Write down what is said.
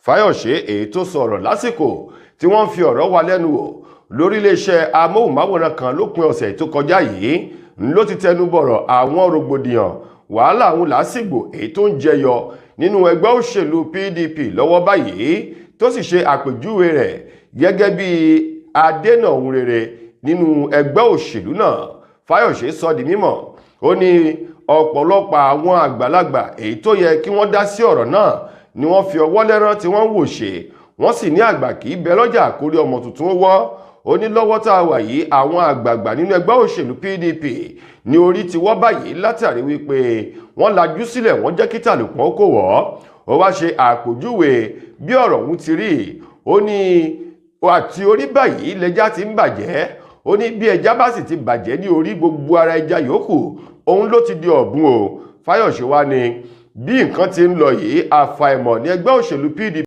Fáyọ̀ṣe èyí tó sọ̀rọ̀ lásìkò tí wọ́n fi ọ̀rọ̀ wá lẹ́nu wò lórí iléeṣẹ́ amóhùnmáwòrán kan lópin ọ̀sẹ̀ tó kọjá yìí ló ti tẹnu bọ̀rọ̀ àwọn rògbòdìyàn wàhálà àwọn làásìgbò èyí tó ń jẹyọ nínú ẹgbẹ́ òṣèlú PDP lọ́wọ́ báyìí tó sì ṣe àpèjúwe rẹ̀ gẹ́gẹ́ bí adénà ohun rere nínú ẹgbẹ́ òṣèlú náà. Fáyọ̀ṣe sọ di mímọ̀, ó ní ọ̀pọ̀lọpọ̀ àwọn àgbàlagbà èyí tó yẹ kí wọ́n dá sí ọ̀rọ̀ náà ni wọ́n fi ọwọ́ lẹ́rán tí wọ́n wò ṣe, wọ́n sì ní àgbà kì í bẹ lọ́jà kórí ọmọ tuntun wọ́. Ó ní lọ́wọ́ tá a wà yìí àwọn àgbààgbà nínú ẹgbẹ́ òṣèlú PDP ní orí ti wọ́ báyìí látàrí wípé wọ́n lajú sílẹ̀ wọ́n jẹ́ kí tàlùpọ̀ kò wọ́. Ó wá ṣe àpèjúwe bí ọ̀rọ̀ ọ̀hún ti rí. Ó ní àti orí báyìí lẹja ti ń bàjẹ́. Ó ní bí ẹja bá sì ti bàjẹ́ ní orí, gbogbo ara ẹja yòókù òun ló ti di ọ̀bùn o. Fáyọ̀ṣe wá ní bí nǹkan ti ń lọ yìí àfàìmọ̀ ní ẹgbẹ́ òṣèlú PDP